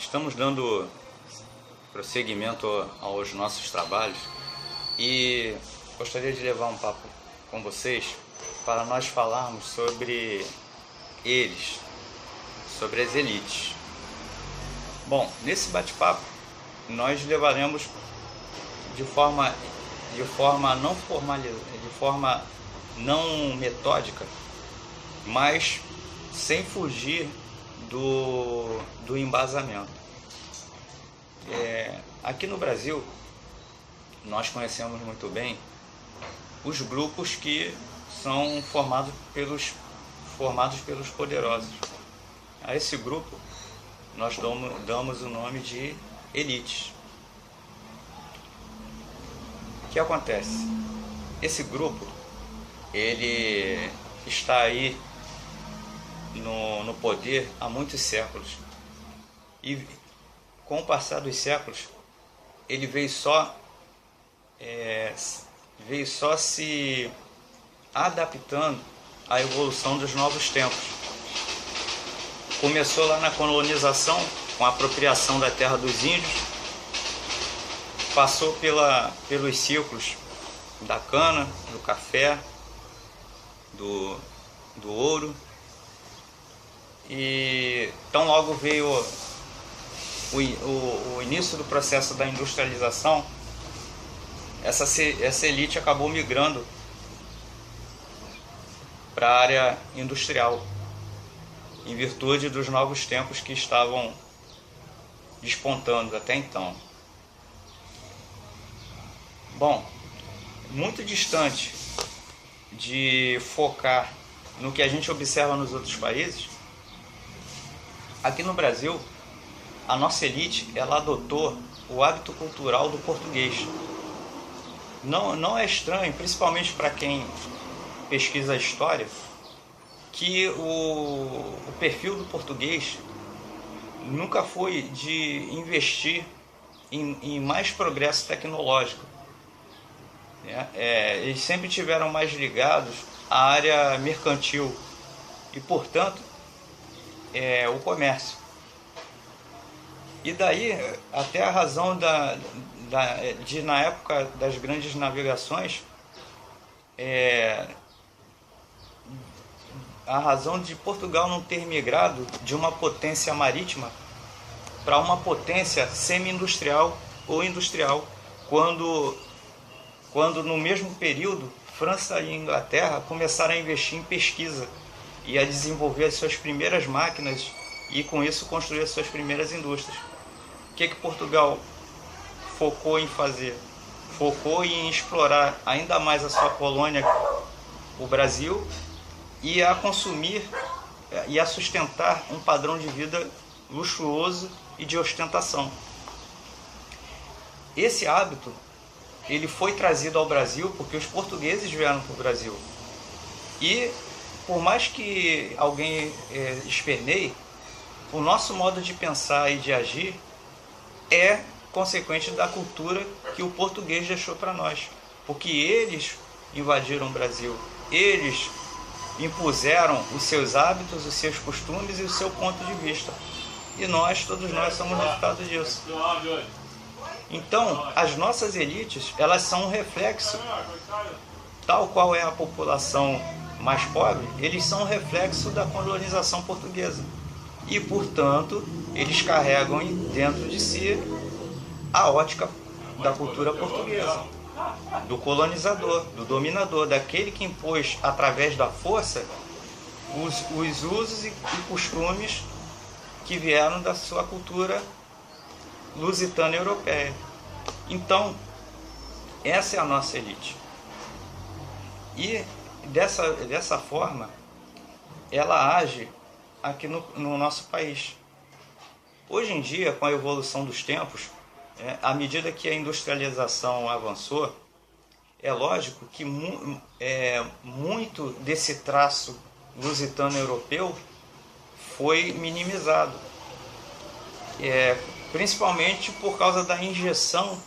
Estamos dando prosseguimento aos nossos trabalhos e gostaria de levar um papo com vocês para nós falarmos sobre eles, sobre as elites. Bom, nesse bate-papo nós levaremos de forma não formalizada, de forma não metódica, mas sem fugir do embasamento. Aqui no Brasil, nós conhecemos muito bem os grupos que são formados pelos poderosos. A esse grupo nós damos o nome de elites. O que acontece? Esse grupo, ele está aí no poder há muitos séculos. E com o passar dos séculos, ele veio só se adaptando à evolução dos novos tempos. Começou lá na colonização, com a apropriação da terra dos índios, passou pelos ciclos da cana, do café, do ouro, e tão logo veio o início do processo da industrialização, essa elite acabou migrando para a área industrial, em virtude dos novos tempos que estavam despontando até então. Bom, muito distante de focar no que a gente observa nos outros países, aqui no Brasil, a nossa elite, ela adotou o hábito cultural do português. Não é estranho, principalmente para quem pesquisa a história, que o perfil do português nunca foi de investir em mais progresso tecnológico. Eles sempre tiveram mais ligados à área mercantil e, portanto, o comércio. E daí até a razão de na época das grandes navegações, a razão de Portugal não ter migrado de uma potência marítima para uma potência semi-industrial ou industrial, quando no mesmo período França e Inglaterra começaram a investir em pesquisa e a desenvolver as suas primeiras máquinas e com isso construir as suas primeiras indústrias. O que Portugal focou em fazer? Focou em explorar ainda mais a sua colônia, o Brasil, e a consumir e a sustentar um padrão de vida luxuoso e de ostentação. Esse hábito, ele foi trazido ao Brasil porque os portugueses vieram para o Brasil. E por mais que alguém esperneie, o nosso modo de pensar e de agir é consequente da cultura que o português deixou para nós. Porque eles invadiram o Brasil, eles impuseram os seus hábitos, os seus costumes e o seu ponto de vista. E todos nós somos resultado disso. Então, as nossas elites, elas são um reflexo, tal qual é a população mais pobre, eles são um reflexo da colonização portuguesa. E, portanto, eles carregam dentro de si a ótica da cultura portuguesa, do colonizador, do dominador, daquele que impôs, através da força, os usos e costumes que vieram da sua cultura lusitana europeia. Então, essa é a nossa elite. E dessa forma, ela age aqui no nosso país. Hoje em dia, com a evolução dos tempos, à medida que a industrialização avançou, é lógico que muito desse traço lusitano europeu foi minimizado, principalmente por causa da injeção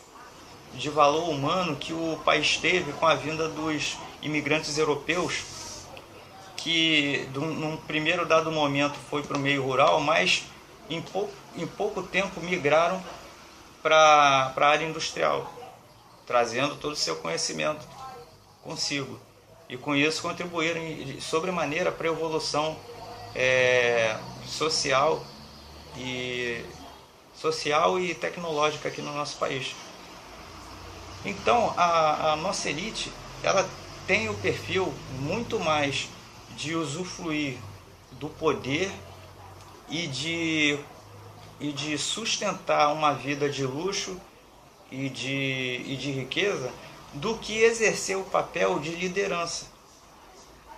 de valor humano que o país teve com a vinda dos imigrantes europeus, que num primeiro dado momento foi para o meio rural, mas em pouco tempo migraram para a área industrial, trazendo todo o seu conhecimento consigo. E com isso contribuíram sobremaneira para a evolução social e tecnológica aqui no nosso país. Então, a nossa elite, ela tem o perfil muito mais de usufruir do poder e de sustentar uma vida de luxo e de riqueza, do que exercer o papel de liderança.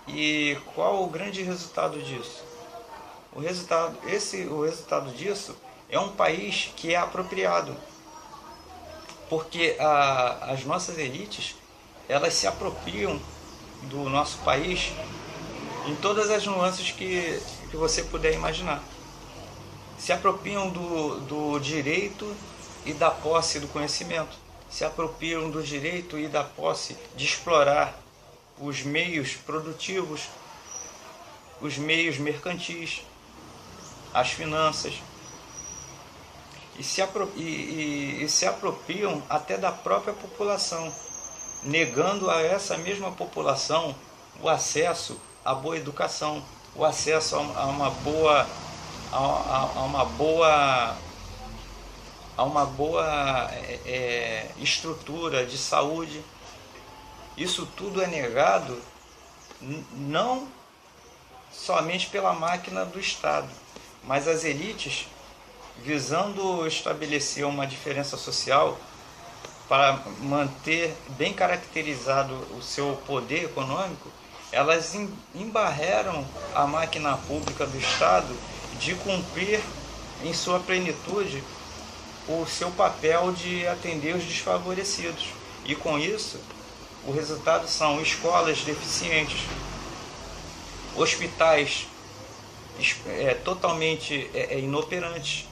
E qual o grande resultado disso? O resultado disso é um país que é apropriado, porque as nossas elites, elas se apropriam do nosso país em todas as nuances que você puder imaginar. Se apropriam do direito e da posse do conhecimento, se apropriam do direito e da posse de explorar os meios produtivos, os meios mercantis, as finanças, e se apropriam até da própria população, negando a essa mesma população o acesso à boa educação, o acesso a uma boa estrutura de saúde. Isso tudo é negado não somente pela máquina do Estado, mas as elites, visando estabelecer uma diferença social para manter bem caracterizado o seu poder econômico, elas embarreram a máquina pública do Estado de cumprir em sua plenitude o seu papel de atender os desfavorecidos. E com isso, o resultado são escolas deficientes, hospitais totalmente inoperantes,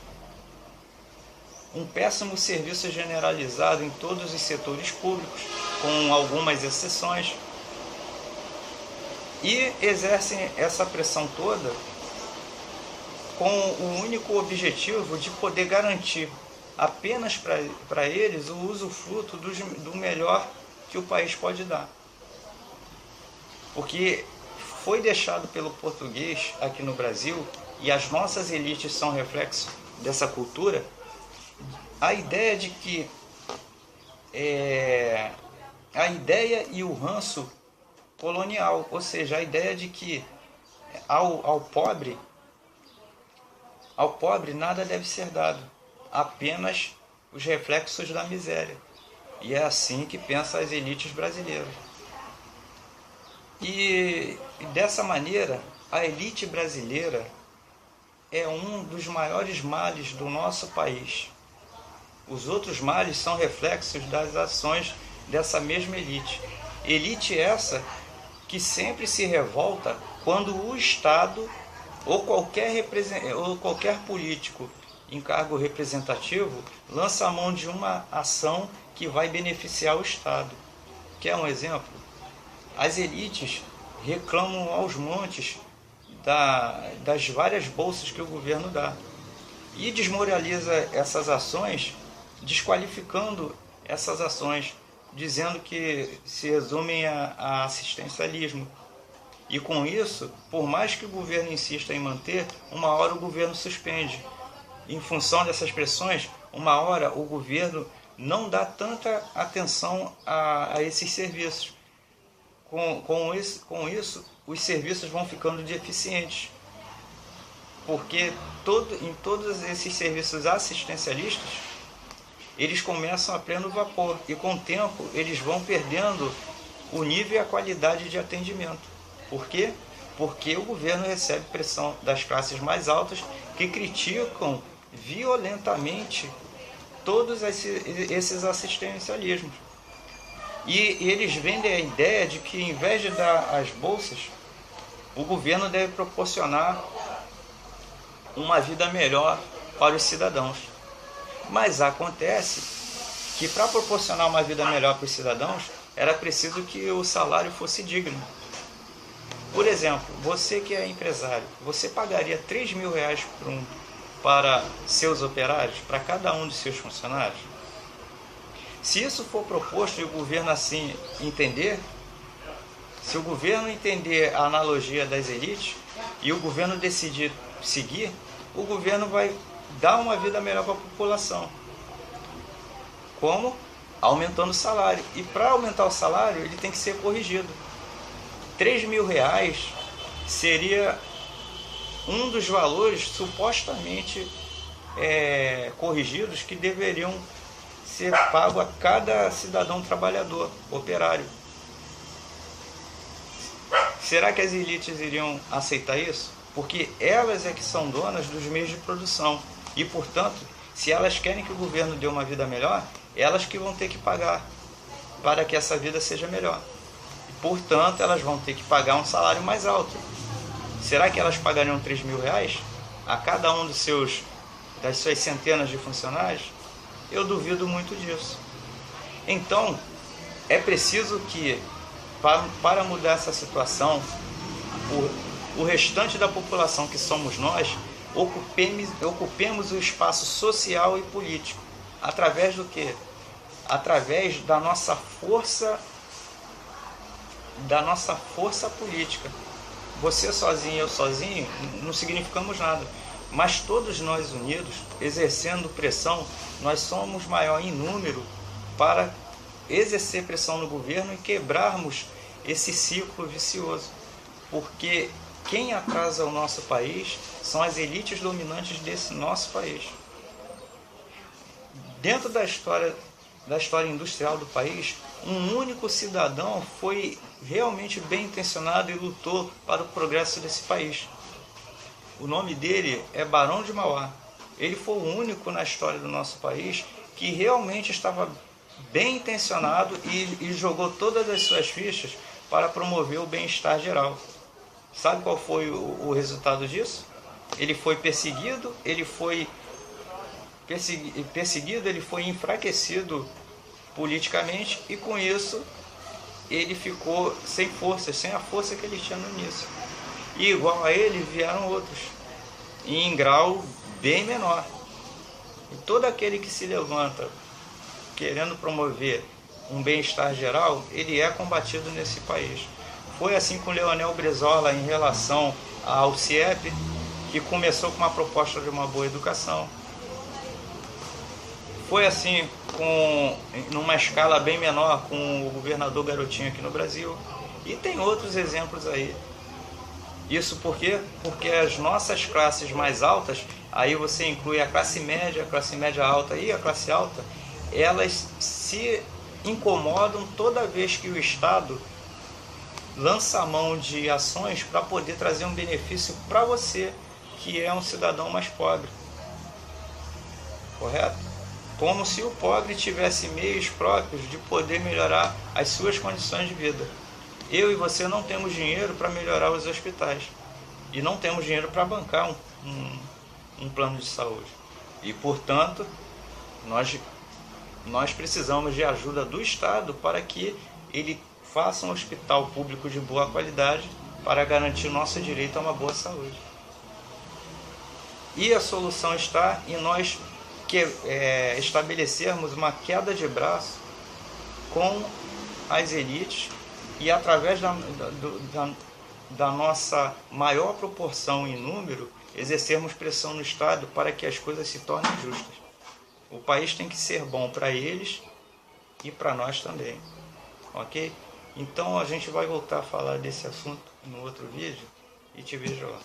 um péssimo serviço generalizado em todos os setores públicos, com algumas exceções, e exercem essa pressão toda com o único objetivo de poder garantir apenas para eles o usufruto do melhor que o país pode dar. Porque foi deixado pelo português aqui no Brasil, e as nossas elites são reflexo dessa cultura, a ideia de que a ideia e o ranço colonial, ou seja, a ideia de que ao pobre nada deve ser dado, apenas os reflexos da miséria. E é assim que pensam as elites brasileiras. E dessa maneira, a elite brasileira é um dos maiores males do nosso país. Os outros males são reflexos das ações dessa mesma elite. Elite essa que sempre se revolta quando o Estado ou qualquer político em cargo representativo lança a mão de uma ação que vai beneficiar o Estado. Quer um exemplo? As elites reclamam aos montes das várias bolsas que o governo dá e desmoraliza essas ações, desqualificando essas ações, dizendo que se resumem a assistencialismo. E com isso, por mais que o governo insista em manter, uma hora o governo suspende. Em função dessas pressões, uma hora o governo não dá tanta atenção a esses serviços. Com isso, os serviços vão ficando deficientes. Porque em todos esses serviços assistencialistas, eles começam a pleno vapor. E com o tempo, eles vão perdendo o nível e a qualidade de atendimento. Por quê? Porque o governo recebe pressão das classes mais altas, que criticam violentamente todos esses assistencialismos. E eles vendem a ideia de que, em vez de dar as bolsas, o governo deve proporcionar uma vida melhor para os cidadãos. Mas acontece que, para proporcionar uma vida melhor para os cidadãos, era preciso que o salário fosse digno. Por exemplo, você que é empresário, você pagaria R$3.000 para seus operários, para cada um de seus funcionários? Se isso for proposto e o governo assim entender, se o governo entender a analogia das elites e o governo decidir seguir, o governo vai dar uma vida melhor para a população. Como? Aumentando o salário. E para aumentar o salário, ele tem que ser corrigido. R$3.000 seria um dos valores supostamente corrigidos que deveriam ser pago a cada cidadão trabalhador, operário. Será que as elites iriam aceitar isso? Porque elas é que são donas dos meios de produção. E, portanto, se elas querem que o governo dê uma vida melhor, elas que vão ter que pagar para que essa vida seja melhor. E, portanto, elas vão ter que pagar um salário mais alto. Será que elas pagariam R$3.000 a cada um das suas centenas de funcionários? Eu duvido muito disso. Então, é preciso que, para mudar essa situação, o restante da população que somos nós, ocupemos o espaço social e político. Através do quê? Através da nossa força política. Você sozinho e eu sozinho não significamos nada. Mas todos nós unidos, exercendo pressão, nós somos maior em número para exercer pressão no governo e quebrarmos esse ciclo vicioso. Porque quem atrasa o nosso país são as elites dominantes desse nosso país. Dentro da história industrial do país, um único cidadão foi realmente bem intencionado e lutou para o progresso desse país. O nome dele é Barão de Mauá. Ele foi o único na história do nosso país que realmente estava bem intencionado e jogou todas as suas fichas para promover o bem-estar geral. Sabe qual foi o resultado disso? Ele foi perseguido, ele foi enfraquecido politicamente e com isso ele ficou sem força, sem a força que ele tinha no início. E igual a ele vieram outros, em grau bem menor. E todo aquele que se levanta querendo promover um bem-estar geral, ele é combatido nesse país. Foi assim com Leonel Brizola em relação ao CIEP, que começou com uma proposta de uma boa educação. Foi assim numa escala bem menor com o governador Garotinho aqui no Brasil. E tem outros exemplos aí. Isso por quê? Porque as nossas classes mais altas, aí você inclui a classe média alta e a classe alta, elas se incomodam toda vez que o Estado lança a mão de ações para poder trazer um benefício para você, que é um cidadão mais pobre. Correto? Como se o pobre tivesse meios próprios de poder melhorar as suas condições de vida. Eu e você não temos dinheiro para melhorar os hospitais. E não temos dinheiro para bancar um plano de saúde. E, portanto, nós precisamos de ajuda do Estado para que ele faça um hospital público de boa qualidade para garantir o nosso direito a uma boa saúde. E a solução está em nós estabelecermos uma queda de braço com as elites e através da nossa maior proporção em número, exercermos pressão no Estado para que as coisas se tornem justas. O país tem que ser bom para eles e para nós também. Ok? Então a gente vai voltar a falar desse assunto no outro vídeo e te vejo lá.